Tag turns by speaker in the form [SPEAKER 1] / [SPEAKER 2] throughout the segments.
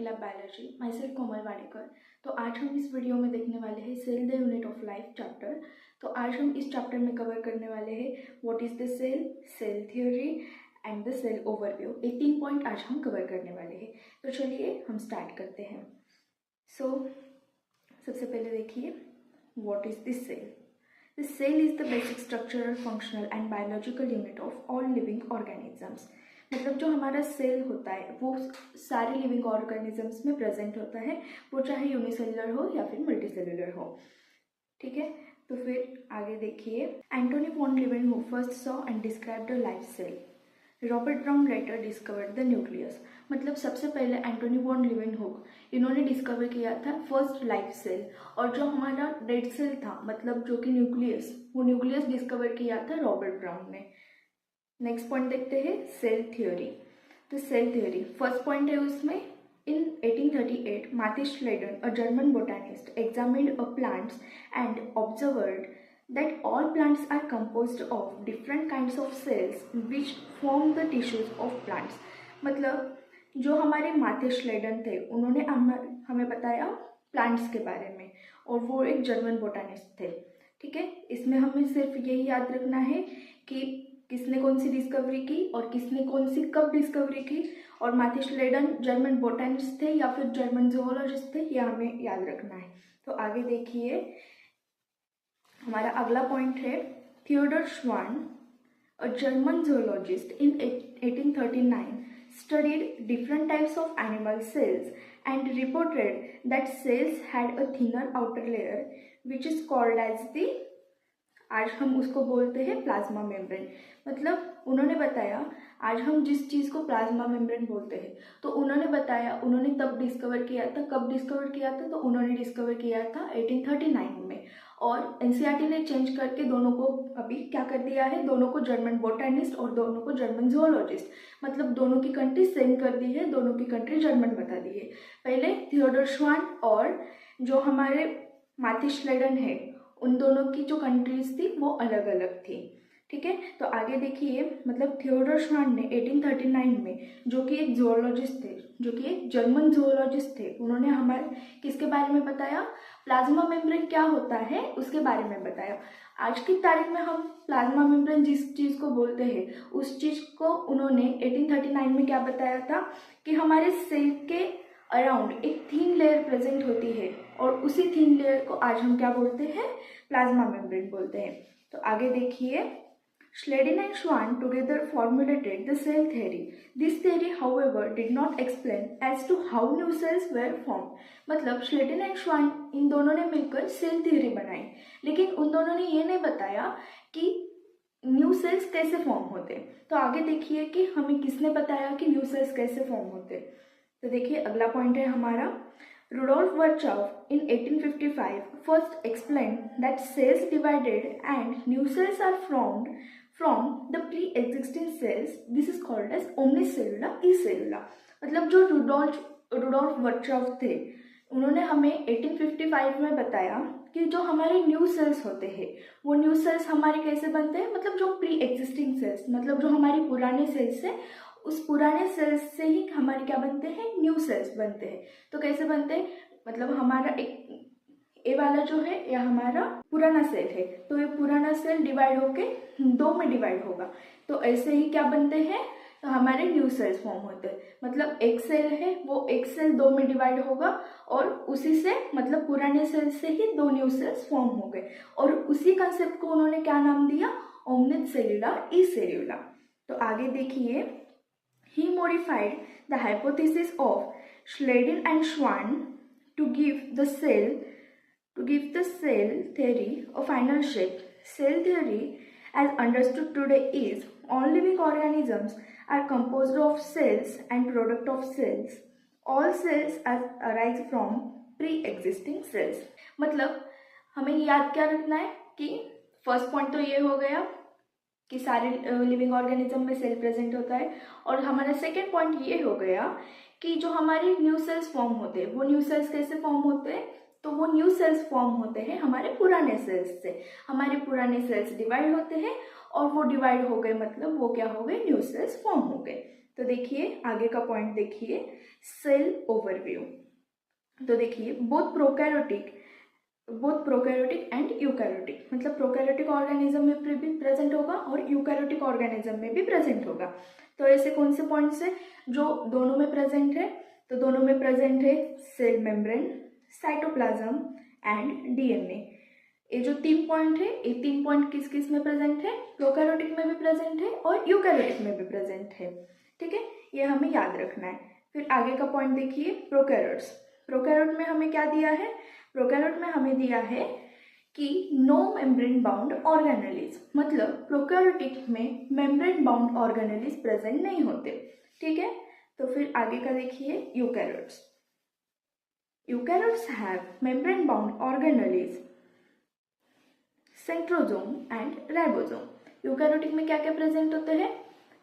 [SPEAKER 1] Lab biology, my self Komal Wadekar. तो आज हम इस वीडियो में देखने वाले हैं cell the unit of life chapter. तो आज हम इस चैप्टर में कवर करने वाले हैं what is the cell, cell theory and the cell overview. ये 3 पॉइंट आज हम कवर करने वाले हैं। तो चलिए हम स्टार्ट करते हैं। सबसे पहले देखिए what is this cell. The cell is the basic structural, functional and biological unit of all living organisms। मतलब जो हमारा सेल होता है वो सारे लिविंग ऑर्गेनिजम्स में प्रेजेंट होता है, वो चाहे यूनिसेलुलर हो या फिर मल्टीसेलुलर हो। ठीक है, तो फिर आगे देखिए। Antonie von Leeuwenhoek first saw and described the life cell. Robert Brown later discovered the nucleus. मतलब सबसे पहले एंटोनी वॉन लीवेनहुक इन्होंने डिस्कवर किया था फर्स्ट लाइफ सेल, और जो हमारा डेड सेल था मतलब जो कि न्यूक्लियस, वो न्यूक्लियस डिस्कवर किया था रॉबर्ट ब्राउन ने। नेक्स्ट पॉइंट देखते हैं सेल थ्योरी। तो सेल थ्योरी फर्स्ट पॉइंट है उसमें, in 1838 Matthias Schleiden, a German botanist, examined plants and observed that all plants are composed of different kinds of cells which form the tissues of plants। मतलब जो हमारे Mathias श्लेडन थे उन्होंने हमें बताया plants के बारे में, और वो एक जर्मन बोटानिस्ट थे। ठीक है, इसमें हमें सिर्फ यही याद रखना है कि किसने कौन सी डिस्कवरी की और किसने कौन सी कब डिस्कवरी की, और माथियस श्लेडन जर्मन बोटानिस्ट थे या फिर जर्मन जूलॉजिस्ट थे, यह हमें याद रखना है। तो आगे देखिए, हमारा अगला पॉइंट है थियोडोर श्वान, a German zoologist, in 1839 studied different types of animal cells and reported that cells had a thinner outer layer which is called as the, आज हम उसको बोलते हैं प्लाज्मा मेम्ब्रेन। मतलब उन्होंने बताया, आज हम जिस चीज़ को प्लाज्मा मेम्ब्रेन बोलते हैं, तो उन्होंने बताया उन्होंने तब डिस्कवर किया था। कब डिस्कवर किया था? तो उन्होंने डिस्कवर किया था 1839 में, और एनसीईआरटी ने चेंज करके दोनों को अभी क्या कर दिया है, दोनों को जर्मन बोटानिस्ट और दोनों को जर्मन जूलॉजिस्ट, मतलब दोनों की कंट्री सेम कर दी है, दोनों की कंट्री जर्मन बता दी है। पहले थियोडोर श्वान और जो हमारे माथियस श्लेडन है, उन दोनों की जो कंट्रीज थी वो अलग अलग थी। ठीक है, तो आगे देखिए, मतलब थियोडोर श्वान ने 1839 में, जो कि एक जूलॉजिस्ट थे, जो कि एक जर्मन जूलॉजिस्ट थे, उन्होंने हमारे किसके बारे में बताया, प्लाज्मा मेम्ब्रेन क्या होता है उसके बारे में बताया। आज की तारीख में हम प्लाज्मा मेम्ब्रेन जिस चीज़ को बोलते हैं उस चीज़ को उन्होंने 1839 में क्या बताया था कि हमारे सेल के अराउंड एक थीन लेयर प्रेजेंट होती है, और उसी थीन लेयर को आज हम क्या बोलते हैं, प्लाज्मा मेम्ब्रेन बोलते हैं। तो आगे देखिए, Schleiden and Schwann together formulated the cell theory. This theory, however, did not explain as to how new cells were formed. मतलब Schleiden and Schwann इन दोनों ने मिलकर सेल थ्योरी बनाई, लेकिन उन दोनों ने ये नहीं बताया कि न्यू सेल्स कैसे फॉर्म होते। तो आगे देखिए कि हमें किसने बताया कि न्यू सेल्स कैसे फॉर्म होते। तो देखिए अगला पॉइंट है हमारा, Rudolf Virchow in 1855 first explained that cells divided and new cells are formed from the pre-existing cells. This is called as omnicellular ecellular। मतलब जो रुडोल्फ वर्चॉव थे उन्होंने हमें 1855 में बताया कि जो हमारे न्यू सेल्स होते हैं वो न्यू सेल्स हमारे कैसे बनते हैं, मतलब जो प्री एग्जिस्टिंग सेल्स, मतलब जो हमारे पुराने सेल्स हैं उस पुराने सेल्स से ही हमारे क्या बनते हैं, न्यू सेल्स बनते हैं। तो कैसे बनते हैं, मतलब हमारा एक ए वाला जो है यह हमारा पुराना सेल है, तो ये पुराना सेल डिवाइड होके 2 में डिवाइड होगा, तो ऐसे ही क्या बनते हैं, तो हमारे न्यू सेल्स फॉर्म होते हैं। मतलब एक सेल है वो एक सेल 2 में डिवाइड होगा, और उसी से मतलब पुराने सेल से ही 2 न्यू सेल्स फॉर्म हो गए, और उसी कंसेप्ट को उन्होंने क्या नाम दिया, ओमनिसेलुलर ई-सेलुलर। तो आगे देखिए, he modified the hypothesis of Schleiden and Schwann to give the cell theory a final shape. Cell theory, as understood today, is all living organisms are composed of cells and product of cells. All cells arise from pre-existing cells। मतलब हमें याद क्या रखना है कि first point तो ये हो गया कि सारे लिविंग ऑर्गेनिज्म में सेल प्रेजेंट होता है, और हमारा सेकेंड पॉइंट ये हो गया कि जो हमारे न्यू सेल्स फॉर्म होते हैं वो न्यू सेल्स कैसे फॉर्म होते हैं, तो वो न्यू सेल्स फॉर्म होते हैं हमारे पुराने सेल्स से। हमारे पुराने सेल्स डिवाइड होते हैं और वो डिवाइड हो गए, मतलब वो क्या हो गए, न्यू सेल्स फॉर्म हो गए। तो देखिए आगे का पॉइंट देखिए, सेल ओवरव्यू। तो देखिए बोथ प्रोकैरियोटिक एंड यूकैरियोटिक, मतलब प्रोकैरियोटिक ऑर्गेनिज्म में भी प्रेजेंट होगा और यूकैरियोटिक ऑर्गेनिज्म में भी प्रेजेंट होगा। तो ऐसे कौन से पॉइंट्स है जो दोनों में प्रेजेंट है? तो दोनों में प्रेजेंट है cell membrane, cytoplasm and DNA. ये जो 3 पॉइंट है, ये 3 पॉइंट किस किस में प्रेजेंट है? प्रोकैरियोटिक में भी प्रेजेंट है और यूकैरियोटिक में भी प्रेजेंट है। ठीक है, ये हमें याद रखना है। फिर आगे का पॉइंट देखिए, प्रोकैरियोट्स। प्रोकैरियोट में हमें क्या दिया है? प्रोकैरियोट में हमें दिया है कि नो मेम्ब्रेन बाउंड ऑर्गेनेलिज, मतलब प्रोकैरियोटिक में मेम्ब्रेन बाउंड ऑर्गेनेलिज प्रेजेंट नहीं होते। ठीक है, तो फिर आगे का देखिए, eukaryotes. Eukaryotes have membrane bound organelles, centrosome and ribosome. Eukaryotic में क्या क्या प्रेजेंट होते हैं?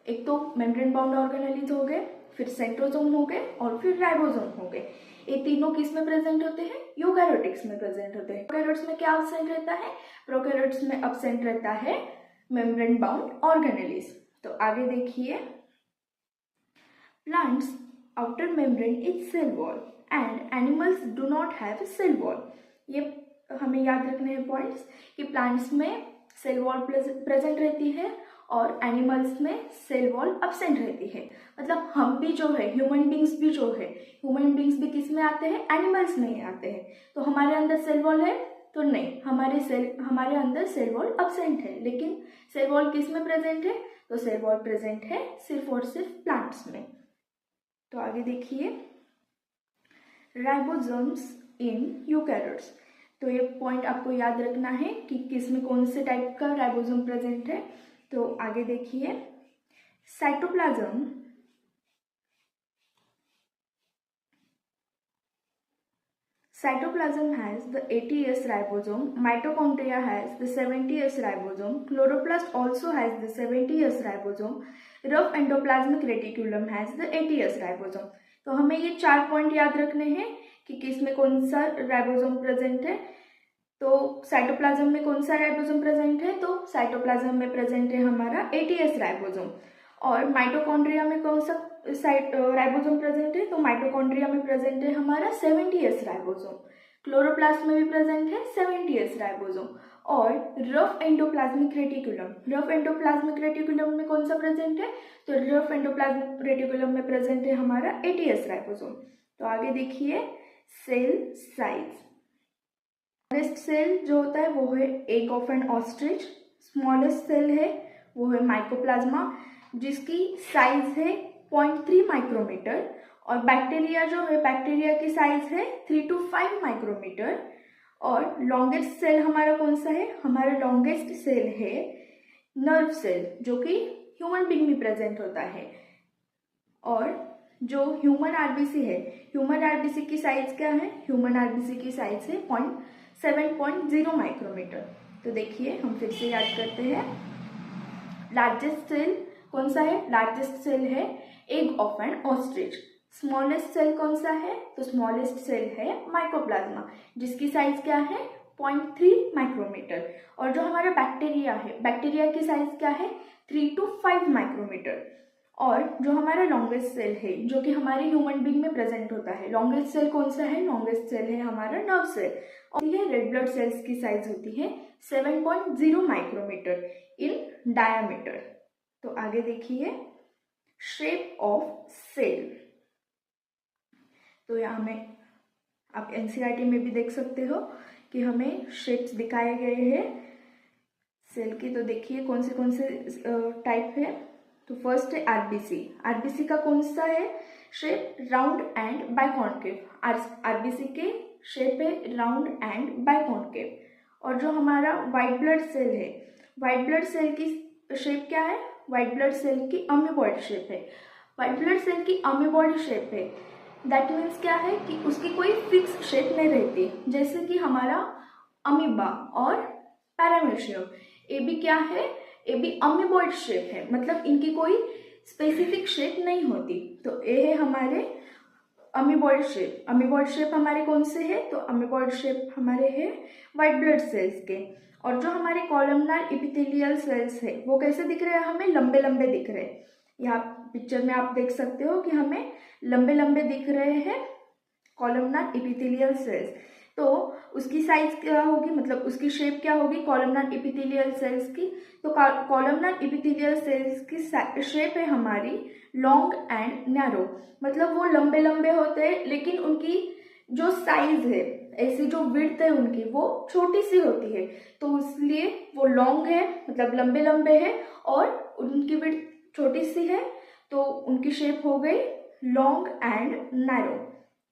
[SPEAKER 1] एक तो मेम्ब्रेन बाउंड ऑर्गेनेलिज हो गए, फिर सेंट्रोसोम हो गए और फिर राइबोसोम हो गए। ये तीनों किस में प्रेजेंट होते हैं? यूकैरियोटिक्स में प्रेजेंट होते हैं। प्रोकैरियोट्स में क्या अब्सेंट रहता है? प्रोकैरियोट्स में अब्सेंट रहता है मेम्ब्रेन बाउंड ऑर्गेनेलिज। तो आगे देखिए, plants outer membrane is cell wall and animals do not have cell wall. ये हमें याद रखने हैं पॉइंट्स कि प्लांट्स में सेल वॉल प्रेजेंट रहती है और एनिमल्स में सेल वॉल अब्सेंट रहती है। मतलब हम भी जो है, ह्यूमन बींग्स भी जो है, ह्यूमन बींग्स भी किस में आते हैं? एनिमल्स में ही आते हैं। तो हमारे अंदर सेल वॉल है? तो नहीं, हमारे अंदर सेल वॉल अब्सेंट है। लेकिन सेल वॉल किस में प्रेजेंट है? तो सेल वॉल प्रेजेंट है सिर्फ और सिर्फ प्लांट्स में। तो आगे देखिए, राइबोसोम्स इन यूकैरियोट्स। तो ये पॉइंट आपको याद रखना है कि किस में कौन से टाइप का राइबोसोम प्रेजेंट है। तो आगे देखिए, cytoplasm has the 80S ribosome, mitochondria has the 70S ribosome, chloroplast also has the 70S ribosome, rough endoplasmic reticulum has the 80S ribosome। तो हमें ये 4 पॉइंट याद रखने हैं कि किस में कौन सा राइबोसोम प्रेजेंट है। तो साइटोप्लाज्म में कौन सा राइबोसोम प्रेजेंट है? तो साइटोप्लाज्म में प्रेजेंट है हमारा 80S राइबोसोम। और माइटोकॉन्ड्रिया में कौन सा राइबोसोम प्रेजेंट है? तो माइटोकॉन्ड्रिया में प्रेजेंट है हमारा 70S राइबोसोम। क्लोरोप्लास्ट में भी प्रेजेंट है 70S राइबोसोम। और रफ एंडोप्लाज्मिक रेटिकुलम में कौन सा प्रेजेंट है? तो रफ एंडोप्लाज्मिक रेटिकुलम में प्रेजेंट है हमारा 80S राइबोसोम। तो आगे देखिए, सेल साइज। लार्जेस्ट सेल जो होता है वो है egg of an ostrich. Smallest cell है वो है माइकोप्लाज्मा, जिसकी साइज है 0.3 माइक्रोमीटर। और बैक्टीरिया जो है, बैक्टीरिया की साइज है 3 to 5 माइक्रोमीटर। और लॉन्गेस्ट सेल हमारा कौन सा है? हमारा लॉन्गेस्ट सेल है नर्व सेल, जो कि ह्यूमन बीइंग में प्रेजेंट होता है। और जो ह्यूमन आरबीसी है, ह्यूमन आरबीसी की साइज क्या है? ह्यूमन आरबीसी की साइज है 7.0 माइक्रोमीटर। तो देखिए हम फिर से याद करते हैं, लार्जेस्ट सेल कौन सा है? लार्जेस्ट सेल है egg of an ostrich. Smallest cell कौन सा है? तो स्मॉलेस्ट सेल है माइकोप्लाज्मा, जिसकी साइज क्या है? 0.3 माइक्रोमीटर। और जो हमारा बैक्टीरिया है, बैक्टीरिया की साइज क्या है? 3 to 5 माइक्रोमीटर। और जो हमारा लॉन्गेस्ट सेल है, जो कि हमारे ह्यूमन बीइंग में प्रेजेंट होता है, लॉन्गेस्ट सेल कौन सा है? लॉन्गेस्ट सेल है हमारा नर्व सेल। और ये रेड ब्लड सेल्स की साइज होती है 7.0 माइक्रोमीटर इन डायामीटर। तो आगे देखिए, शेप ऑफ सेल। तो यहाँ में आप एनसीईआरटी में भी देख सकते हो कि हमें शेप्स दिखाए गए हैं सेल की। तो देखिए कौन से टाइप है। तो फर्स्ट है आरबीसी। आरबीसी का कौन सा है shape? Round and biconcave. RBC के शेप है राउंड एंड बाइकॉन्केव। और जो हमारा व्हाइट ब्लड सेल है, व्हाइट ब्लड सेल की शेप क्या है? व्हाइट ब्लड सेल की अमीबॉइड शेप है। व्हाइट ब्लड सेल की अमीबॉइड शेप है, दैट मीन्स क्या है कि उसकी कोई फिक्स शेप नहीं रहती, जैसे कि हमारा अमीबा और पैरामीशियम। ये भी क्या है? ये भी अमीबॉइड शेप है, मतलब इनकी कोई स्पेसिफिक शेप नहीं होती। तो ये है हमारे अमीबॉइड शेप। अमीबॉइड शेप हमारे कौन से है? तो अमीबॉइड शेप हमारे है व्हाइट ब्लड सेल्स के। और जो हमारे कॉलमनार एपिथेलियल सेल्स है वो कैसे दिख रहे हैं? हमें लंबे लंबे दिख रहे हैं। यहाँ पिक्चर में आप देख सकते हो कि हमें लंबे लंबे दिख रहे हैं कॉलमनार एपिथेलियल सेल्स। तो उसकी साइज क्या होगी, मतलब उसकी शेप क्या होगी कॉलमनार एपिथेलियल सेल्स की। तो कॉलमनार एपिथेलियल सेल्स की शेप है हमारी लॉन्ग एंड नैरो, मतलब वो लंबे लंबे होते हैं लेकिन उनकी जो साइज है, ऐसी जो विड्थ है उनकी, वो छोटी सी होती है। तो इसलिए वो लॉन्ग है, मतलब लंबे लंबे है, और उनकी विड्थ छोटी सी है, तो उनकी शेप हो गई लॉन्ग एंड नैरो।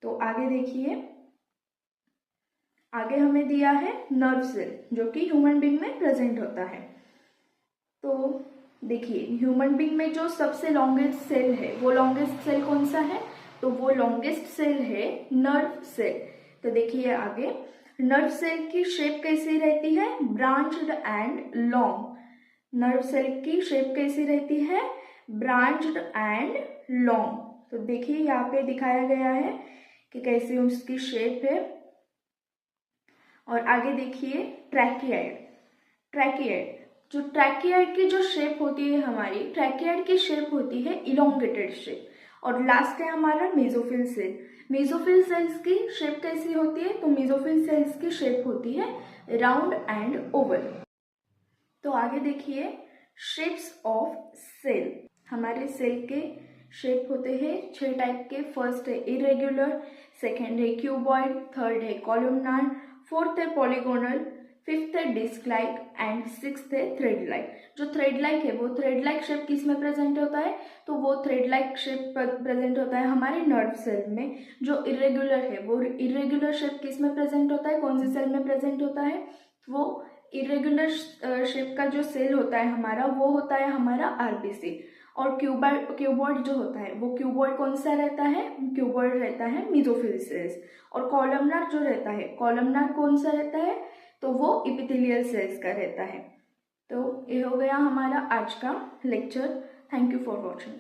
[SPEAKER 1] तो आगे देखिए, आगे हमें दिया है नर्व सेल जो कि ह्यूमन बीइंग में प्रेजेंट होता है। तो देखिए ह्यूमन बीइंग में जो सबसे लॉन्गेस्ट सेल है, वो लॉन्गेस्ट सेल कौन सा है, तो वो लॉन्गेस्ट सेल है नर्व सेल। तो देखिए आगे, नर्व सेल की शेप कैसी रहती है, branched and long. Nerve cell की शेप कैसी रहती है, ब्रांच्ड एंड लॉन्ग। तो देखिए यहाँ पे दिखाया गया है कि कैसी उसकी शेप है। और आगे देखिए ट्रैकियाइड। ट्रैकियाइड, जो ट्रैकियाइड की जो शेप होती है हमारी, ट्रैकियाइड की शेप होती है इलोंगेटेड शेप। और लास्ट है हमारा मेसोफिल सेल। मेसोफिल सेल्स की शेप कैसी होती है, तो मेसोफिल सेल्स की शेप होती है राउंड एंड ओवल। तो आगे देखिए शेप्स ऑफ सेल। हमारे सेल के शेप होते हैं 6 टाइप के। फर्स्ट है इरेगुलर, सेकेंड है क्यूबॉइड, थर्ड है कॉलमनार, फोर्थ है पॉलीगोनल, फिफ्थ है डिस्क लाइक एंड सिक्स्थ है थ्रेड लाइक। जो थ्रेड लाइक है, वो थ्रेड लाइक शेप किस में प्रेजेंट होता है, तो वो थ्रेड लाइक शेप प्रेजेंट होता है हमारे नर्व सेल में। जो इरेगुलर है, वो इरेगुलर शेप किस में प्रेजेंट होता है, कौन सी सेल में प्रेजेंट होता है, वो इरेगुलर शेप का जो सेल होता है हमारा, वो होता है हमारा आरबीसी। और क्यूबॉइड जो होता है, वो क्यूबॉइड कौन सा रहता है, क्यूबॉइड रहता है मेसोफिल सेल्स। और कॉलमनार जो रहता है, कॉलमनार कौन सा रहता है, तो वो एपिथेलियल सेल्स का रहता है। तो ये हो गया हमारा आज का lecture. Thank you for watching.